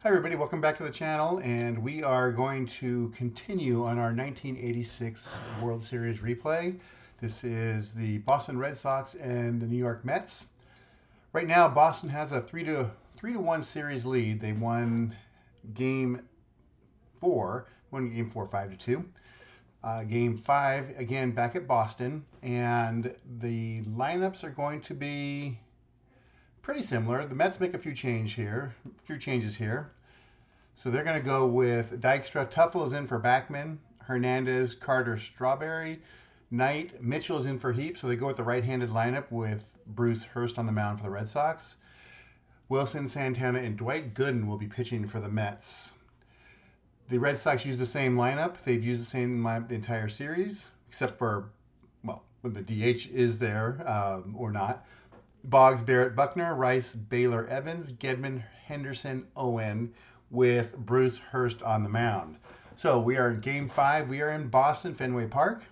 Hi everybody, welcome back to the channel, and we are going to continue on our 1986 World Series replay. This is the Boston Red Sox and the New York Mets. Right now, Boston has a 3-1 series lead. They won game 4, won game 4 5-2. Game 5 again back at Boston, and the lineups are going to be pretty similar. The Mets make a few changes here. So they're going to go with Dykstra. Tuffle is in for Backman. Hernandez, Carter, Strawberry. Knight, Mitchell is in for Heap. So they go with the right-handed lineup with Bruce Hurst on the mound for the Red Sox. Wilson, Santana, and Dwight Gooden will be pitching for the Mets. The Red Sox use the same lineup. They've used the same lineup the entire series, except for, well, when the DH is there or not. Boggs, Barrett, Buckner, Rice, Baylor, Evans, Gedman, Henderson, Owen, with Bruce Hurst on the mound. So we are in game 5. We are in Boston, Fenway Park.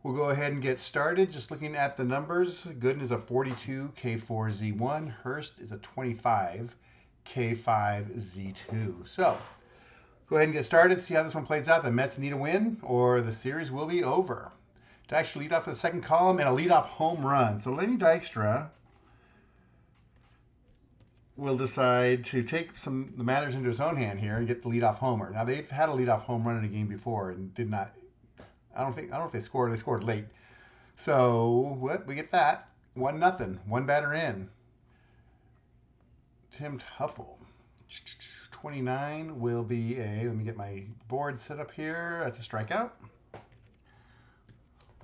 We'll go ahead and get started. Just looking at the numbers, Gooden is a 42 K4Z1. Hurst is a 25 K5Z2. So go ahead and get started. See how this one plays out. The Mets need a win, or the series will be over. To actually lead off for the second column and a leadoff home run. So Lenny Dykstra will decide to take the matters into his own hand here and get the leadoff homer. Now they've had a leadoff home run in a game before and did not. I don't know if they scored. They scored late. So what we get that 1-0. One batter in. Tim Tuffle. 29 will be a. Let me get my board set up here. That's a strikeout.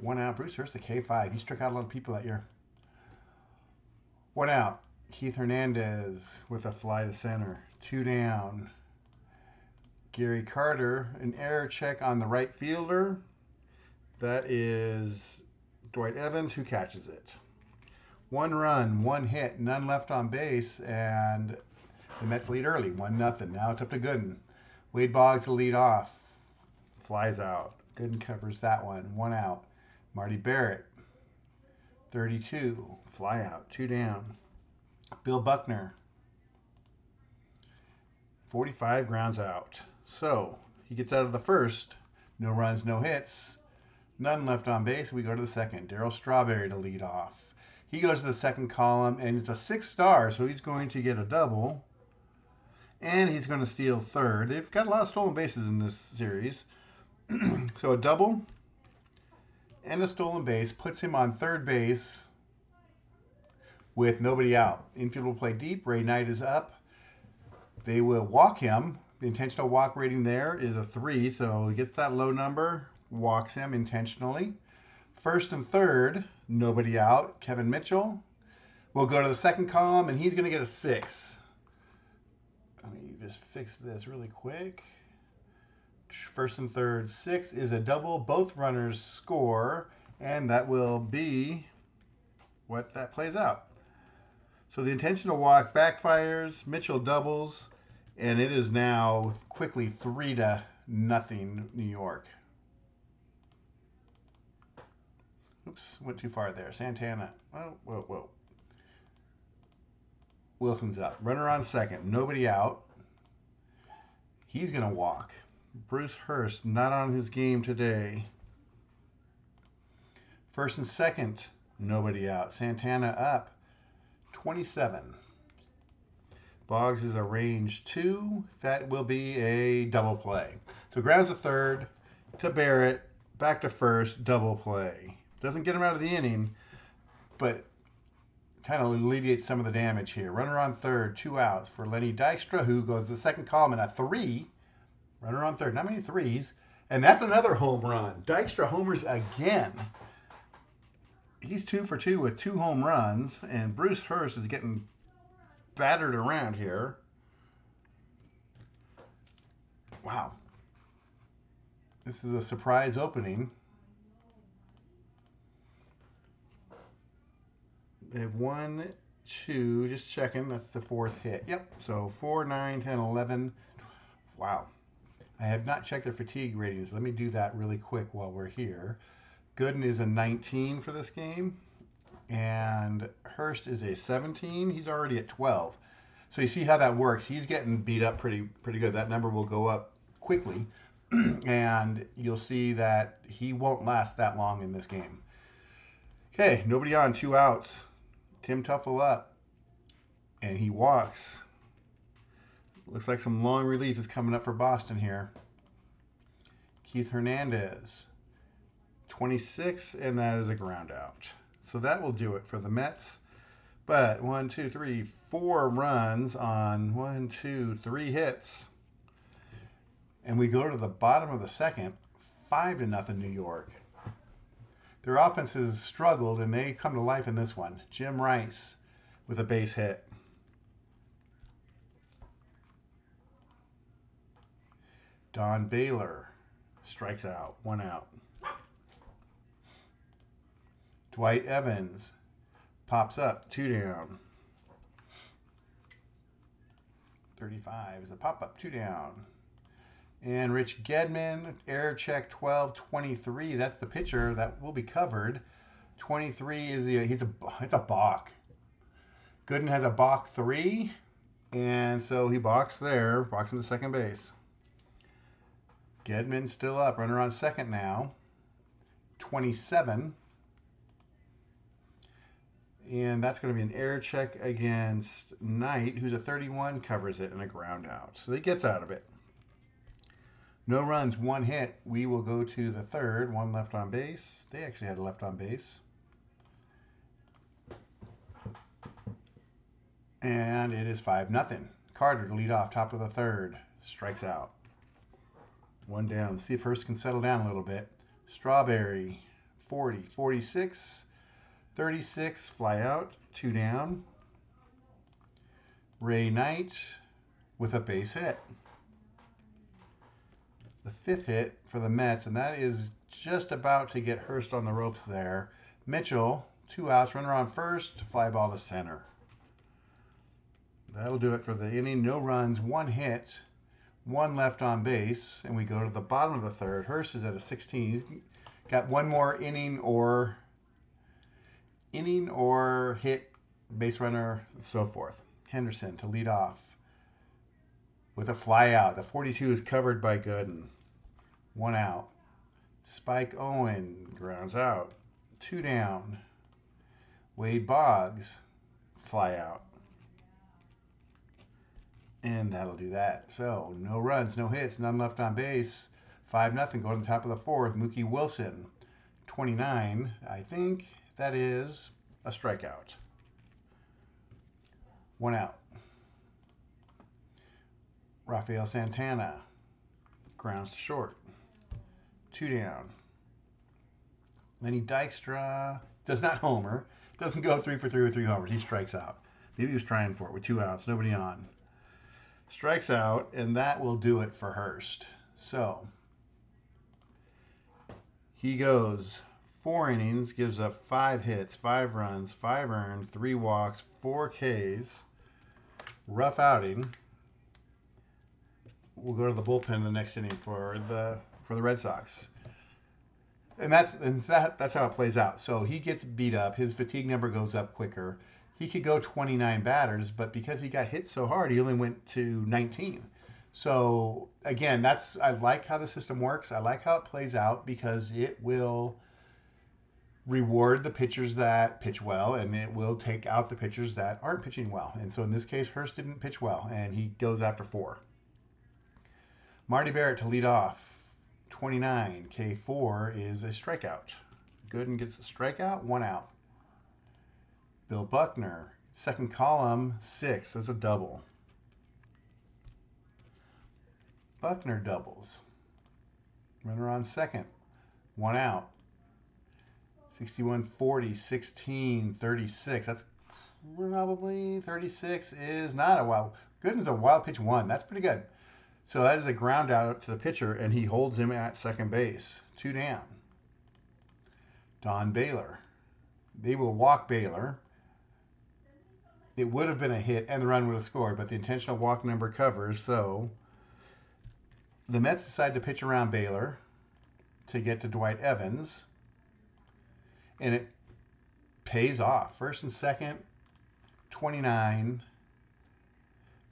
1 out. Bruce Hurst, the K5. He struck out a lot of people that year. 1 out. Keith Hernandez with a fly to center. 2 down. Gary Carter, an error check on the right fielder. That is Dwight Evans, who catches it. 1 run, 1 hit, none left on base, and the Mets lead early, 1-0. Now it's up to Gooden. Wade Boggs to lead off. Flies out. Gooden covers that one. 1 out. Marty Barrett, 32. Fly out. 2 down. Bill Buckner, 45, grounds out. So he gets out of the first. No runs, no hits. None left on base. We go to the second. Darryl Strawberry to lead off. He goes to the second column, and it's a 6-star, so he's going to get a double. And he's going to steal third. They've got a lot of stolen bases in this series. So a double and a stolen base puts him on third base with nobody out. Infield will play deep. Ray Knight is up. They will walk him. The intentional walk rating there is a 3, so he gets that low number, walks him intentionally. First and third, nobody out. Kevin Mitchell will go to the second column, and he's going to get a 6. Let me just fix this really quick. First and third, 6 is a double. Both runners score, and that will be what that plays out. So the intentional walk backfires. Mitchell doubles, and it is now quickly 3-0 New York. Oops, went too far there. Santana. Oh, whoa. Wilson's up. Runner on second. Nobody out. He's going to walk. Bruce Hurst not on his game today. First and second. Nobody out. Santana up. 27. Boggs is a range 2. That will be a double play. So grounds to third, to Barrett, back to first, double play. Doesn't get him out of the inning, but kind of alleviates some of the damage here. Runner on third, 2 outs for Lenny Dykstra, who goes to the second column in a 3. Runner on third, not many 3s. And that's another home run. Dykstra homers again. He's 2 for 2 with 2 home runs, and Bruce Hurst is getting battered around here. Wow. This is a surprise opening. They have 1, 2, just checking. That's the 4th hit. Yep. So 4, 9, 10, 11. Wow. I have not checked their fatigue ratings. Let me do that really quick while we're here. Gooden is a 19 for this game, and Hurst is a 17. He's already at 12. So you see how that works. He's getting beat up pretty good. That number will go up quickly, and you'll see that he won't last that long in this game. Okay, nobody on, 2 outs. Tim Tuffle up, and he walks. Looks like some long relief is coming up for Boston here. Keith Hernandez, 26, and that is a ground out. So that will do it for the Mets. But 1, 2, 3, 4 runs on 1, 2, 3 hits. And we go to the bottom of the second, 5-0 New York. Their offenses struggled, and they come to life in this one. Jim Rice with a base hit. Don Baylor strikes out, 1 out. Dwight Evans pops up, 2 down. 35 is a pop-up, 2 down. And Rich Gedman, air check 12-23. That's the pitcher that will be covered. 23 is it's a balk. Gooden has a balk 3, and so he balks there, balks into second base. Gedman still up, runner on second now. 27. And that's going to be an air check against Knight, who's a 31, covers it, and a ground out. So he gets out of it. No runs, 1 hit. We will go to the third, 1 left on base. They actually had a left on base. And it is 5-0. Carter to lead off, top of the third. Strikes out. 1 down. Let's see if Hurst can settle down a little bit. Strawberry, 40, 46. 36, fly out, 2 down. Ray Knight with a base hit. The 5th hit for the Mets, and that is just about to get Hurst on the ropes there. Mitchell, 2 outs, runner on first, fly ball to center. That'll do it for the inning. No runs, 1 hit, 1 left on base, and we go to the bottom of the third. Hurst is at a 16. He's got 1 more inning or hit, base runner, and so forth. Henderson to lead off with a fly out. The 42 is covered by Gooden. 1 out. Spike Owen grounds out. 2 down. Wade Boggs, fly out. And that'll do that. So no runs, no hits, none left on base. 5-0. Go to the top of the fourth. Mookie Wilson, 29. I think that is a strikeout. 1 out. Rafael Santana grounds to short. 2 down. Lenny Dykstra does not homer. Doesn't go 3 for 3 with 3 homers. He strikes out. Maybe he was trying for it with 2 outs. Nobody on. Strikes out, and that will do it for Hurst. So he goes 4 innings, gives up 5 hits, 5 runs, 5 earned, 3 walks, 4 Ks. Rough outing. We'll go to the bullpen in the next inning for the Red Sox. And that's how it plays out. So he gets beat up. His fatigue number goes up quicker. He could go 29 batters, but because he got hit so hard, he only went to 19. So again, I like how the system works. I like how it plays out because it will reward the pitchers that pitch well, and it will take out the pitchers that aren't pitching well. And so in this case, Hurst didn't pitch well, and he goes after 4. Marty Barrett to lead off. 29. K4 is a strikeout. Gooden gets a strikeout, 1 out. Bill Buckner, second column, 6. That's a double. Buckner doubles. Runner on second, 1 out. 61-40, 16, 36. That's probably 36 is not a wild. Gooden's a wild pitch 1. That's pretty good. So that is a ground out to the pitcher, and he holds him at second base. 2 down. Don Baylor. They will walk Baylor. It would have been a hit, and the run would have scored, but the intentional walk number covers. So the Mets decide to pitch around Baylor to get to Dwight Evans, and it pays off. First and second, 29.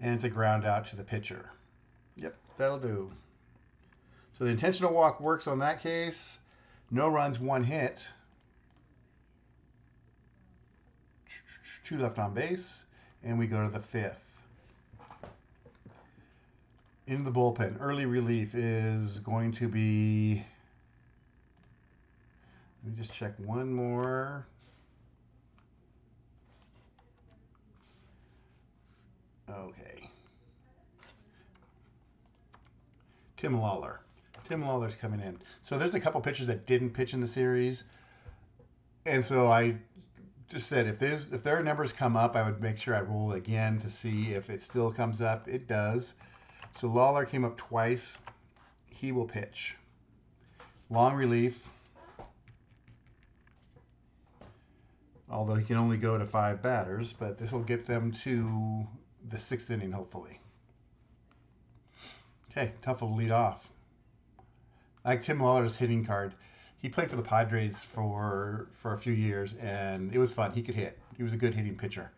and it's a ground out to the pitcher. Yep, that'll do. So the intentional walk works on that case. No runs, 1 hit. 2 left on base, and we go to the 5th. In the bullpen, early relief is going to be. Let me just check one more. Okay. Tim Lawler. Tim Lawler's coming in. So there's a couple pitchers that didn't pitch in the series. And so I just said if their numbers come up, I would make sure I roll it again to see if it still comes up. It does. So Lawler came up twice. He will pitch. Long relief. Although he can only go to 5 batters, but this will get them to the 6th inning, hopefully. Okay, Tough will lead off. I like Tim Lawler's hitting card. He played for the Padres for a few years, and it was fun. He could hit. He was a good hitting pitcher.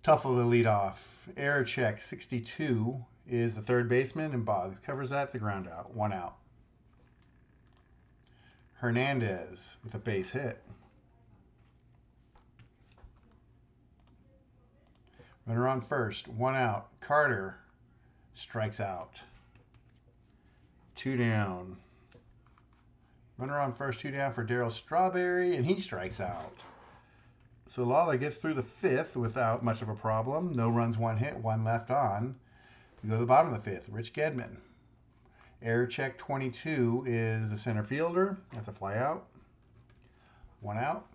Tough will lead off. Error check, 62 is the third baseman, and Boggs covers that, the ground out, 1 out. Hernandez with a base hit. Runner on first, 1 out. Carter strikes out. 2 down. Runner on first, 2 down for Darryl Strawberry, and he strikes out. So Lawler gets through the 5th without much of a problem. No runs, 1 hit, 1 left on. We go to the bottom of the 5th. Rich Gedman. Error check, 22 is the center fielder. That's a fly out. 1 out.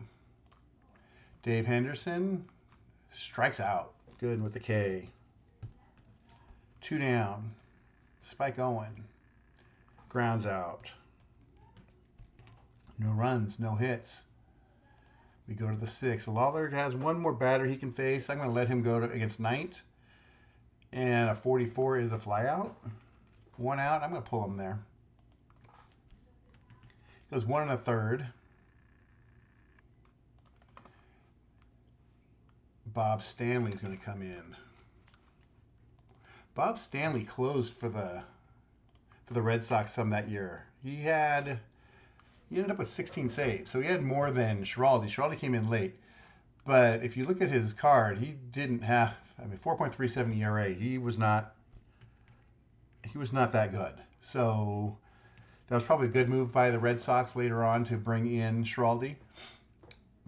Dave Henderson strikes out. Good with the K. 2 down. Spike Owen grounds out. No runs, no hits. We go to the 6th. Lawler has 1 more batter he can face. I'm going to let him go against Knight. And a 44 is a flyout. 1 out. I'm going to pull him there. Goes 1 1/3. Bob Stanley's going to come in. Bob Stanley closed for the Red Sox some that year. He ended up with 16 saves, so he had more than Schiraldi. Schiraldi came in late, but if you look at his card, he didn't have. 4.37 ERA. He was not that good. So that was probably a good move by the Red Sox later on to bring in Schiraldi.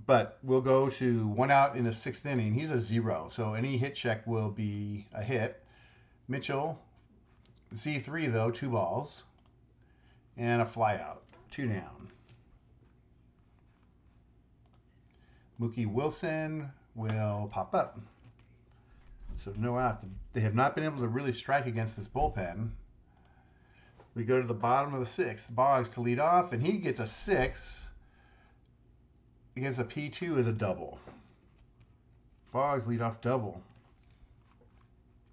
But we'll go to 1 out in the 6th inning. He's a 0, so any hit check will be a hit. Mitchell, Z3 though, 2 balls, and a flyout, 2 down. Mookie Wilson will pop up. So no out. They have not been able to really strike against this bullpen. We go to the bottom of the 6th. Boggs to lead off, and he gets a 6. Against a P2 is a double. Boggs lead off double.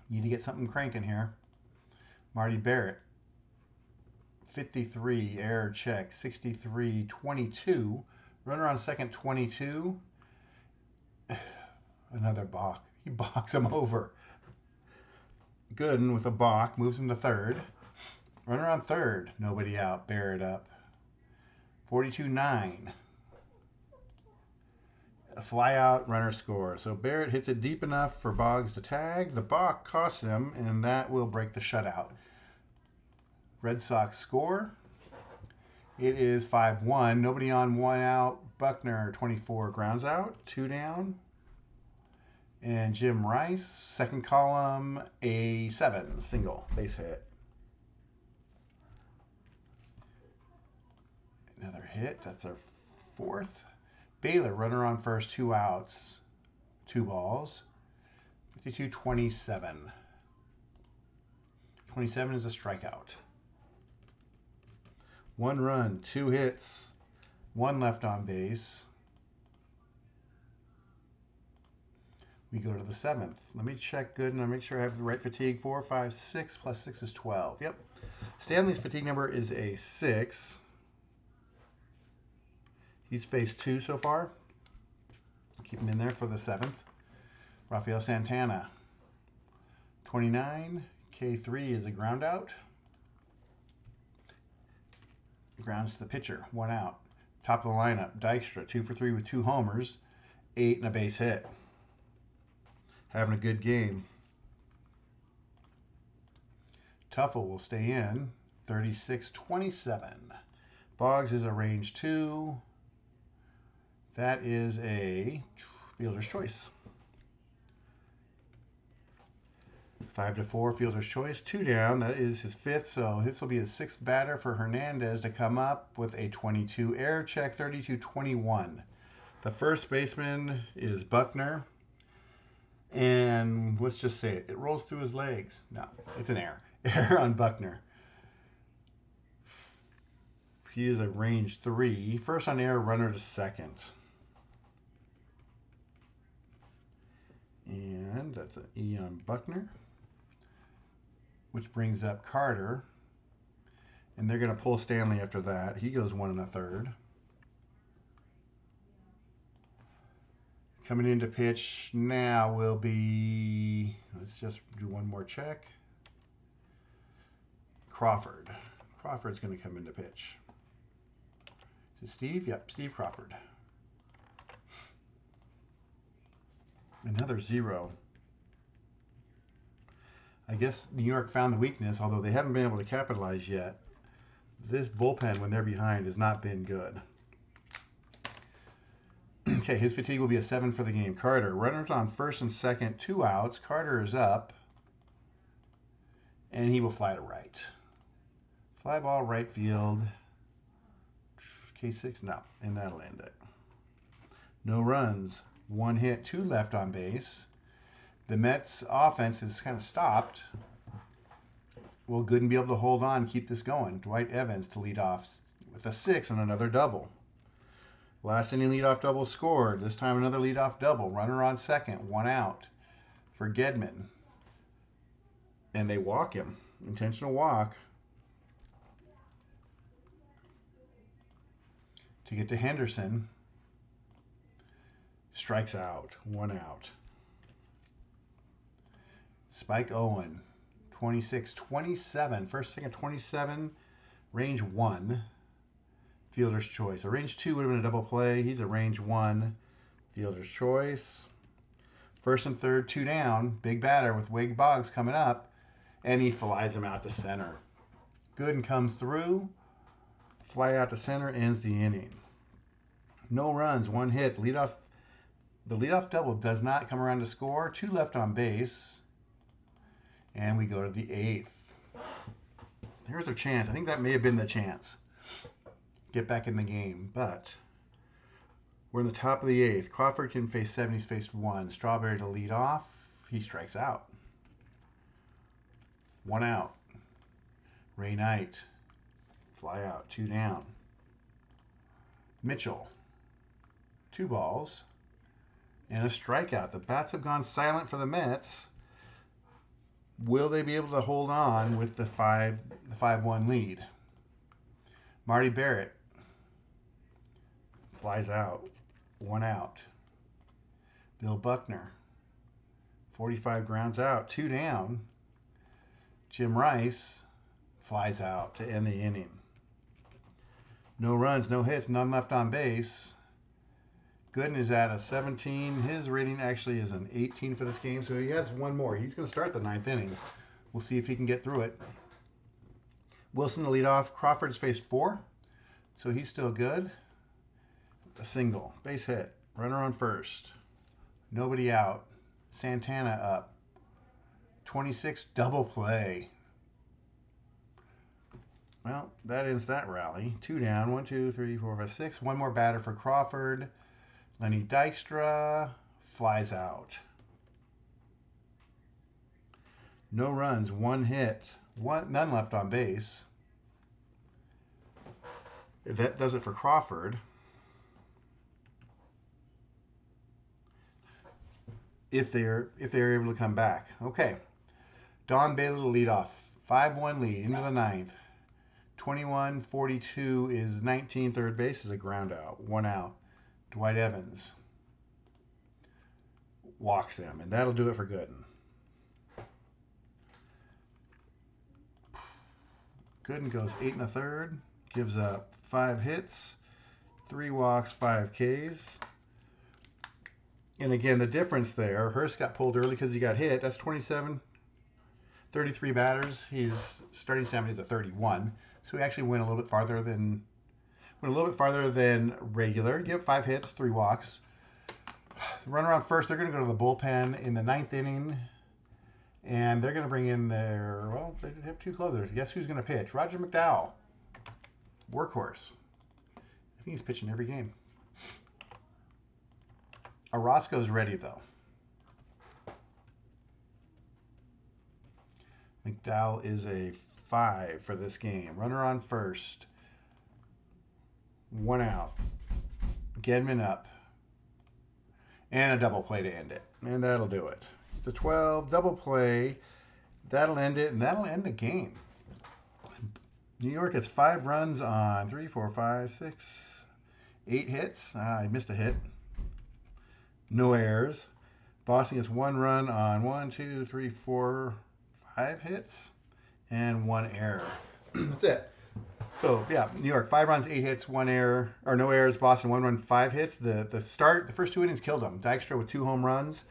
Need to get something cranking here. Marty Barrett. 53, error check. 63, 22. Runner on second, 22. Another balk. He balks him over. Gooden with a balk moves him to 3rd. Runner on 3rd. Nobody out. Barrett up. 42-9. A fly out, runner score. So Barrett hits it deep enough for Boggs to tag. The balk costs him, and that will break the shutout. Red Sox score. It is 5-1. Nobody on, 1 out. Buckner, 24, grounds out. 2 down. And Jim Rice, second column, a 7, single, base hit. Another hit. That's our 4th. Baylor, runner on first, 2 outs, 2 balls. 52-27. 27 is a strikeout. 1 run, 2 hits, 1 left on base. We go to the 7th. Let me check good and I make sure I have the right fatigue. 4, 5, 6 plus 6 is 12. Yep. Stanley's fatigue number is a 6. He's faced 2 so far. Keep him in there for the 7th. Rafael Santana. 29. K3 is a ground out. Grounds to the pitcher, 1 out. Top of the lineup, Dykstra, 2 for 3 with 2 homers, 8 and a base hit. Having a good game. Tuffle will stay in, 36-27. Boggs is a range 2. That is a fielder's choice. 5-4, fielder's choice. 2 down. That is his 5th, so this will be his 6th batter for Hernandez to come up with a 22. Error check, 32-21. The first baseman is Buckner. And let's just say it. It rolls through his legs. No, it's an error. Error on Buckner. He is a range 3. First on error, runner to second. And that's an E on Buckner, which brings up Carter. And they're going to pull Stanley after that. He goes 1 1/3. Coming in to pitch now will be, let's just do one more check. Crawford. Crawford's going to come in to pitch. Is it Steve? Yep, Steve Crawford. Another 0. I guess New York found the weakness, although they haven't been able to capitalize yet. This bullpen, when they're behind, has not been good. Okay, his fatigue will be a 7 for the game. Carter, runners on first and second, 2 outs. Carter is up, and he will fly to right. Fly ball, right field. K6, no, and that'll end it. No runs, 1 hit, 2 left on base. The Mets offense is kind of stopped. Will Gooden be able to hold on, keep this going? Dwight Evans to lead off with a 6 and another double. Last inning leadoff double scored. This time another leadoff double. Runner on second, 1 out for Gedman. And they walk him. Intentional walk. To get to Henderson. Strikes out, 1 out. Spike Owen, 26-27. First, second, 27. Range 1. Fielder's choice. A range 2 would have been a double play. He's a range 1. Fielder's choice. First and third, 2 down. Big batter with Wade Boggs coming up. And he flies him out to center. Gooden comes through. Fly out to center, ends the inning. No runs, 1 hit. The leadoff double does not come around to score. 2 left on base. And we go to the 8th. Here's our chance. I think that may have been the chance. Get back in the game. But we're in the top of the 8th. Crawford can face 7. He's faced 1. Strawberry to lead off. He strikes out. 1 out. Ray Knight. Fly out. 2 down. Mitchell. 2 balls. And a strikeout. The bats have gone silent for the Mets. Will they be able to hold on with the 5-1 lead? Marty Barrett flies out. 1 out. Bill Buckner. 45 grounds out. 2 down. Jim Rice flies out to end the inning. No runs, no hits, none left on base. Gooden is at a 17. His rating actually is an 18 for this game, so he has 1 more. He's going to start the 9th inning. We'll see if he can get through it. Wilson to lead off. Crawford's faced 4, so he's still good. A single. Base hit. Runner on first. Nobody out. Santana up. 26, double play. Well, that ends that rally. 2 down. 1, 2, 3, 4, 5, 6. 1 more batter for Crawford. Lenny Dykstra flies out. No runs, 1 hit, none left on base. That does it for Crawford. If they're able to come back. Okay. Don Baylor to lead off. 5-1 lead into the 9th. 21-42 is 19. Third base is a ground out. 1 out. Dwight Evans walks him, and that'll do it for Gooden. Gooden goes 8 1/3, gives up 5 hits, 3 walks, 5 Ks. And again, the difference there, Hurst got pulled early because he got hit. That's 27, 33 batters. His starting stamina is a 31. So he actually went a little bit farther than regular. Give up 5 hits, 3 walks. The runner on first, they're going to go to the bullpen in the 9th inning. And they're going to bring in their, well, they have 2 closers. Guess who's going to pitch? Roger McDowell. Workhorse. I think he's pitching every game. Orozco's ready, though. McDowell is a 5 for this game. Runner on first. 1 out. Gedman up. And a double play to end it. And that'll do it. It's a 12, double play. That'll end it, and that'll end the game. New York has 5 runs on 3, 4, 5, 6, 8 hits. I missed a hit. No errors. Boston gets 1 run on 1, 2, 3, 4, 5 hits and 1 error. That's it. So yeah, New York 5 runs, 8 hits, 1 error, or no errors. Boston 1 run, 5 hits. The first 2 innings killed them. Dykstra with 2 home runs,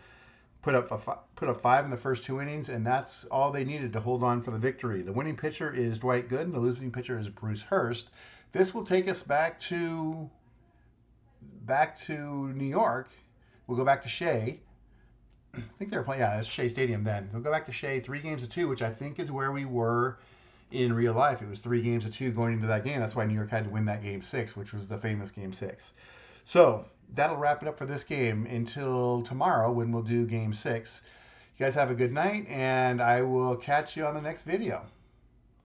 put up 5 in the first 2 innings, and that's all they needed to hold on for the victory. The winning pitcher is Dwight Gooden. The losing pitcher is Bruce Hurst. This will take us back to New York. We'll go back to Shea. I think they were playing, yeah, it's Shea Stadium then. They'll go back to Shea, 3-2, which I think is where we were in real life. It was 3-2 going into that game. That's why New York had to win that game 6, which was the famous game 6. So that'll wrap it up for this game until tomorrow when we'll do game 6. You guys have a good night, and I will catch you on the next video.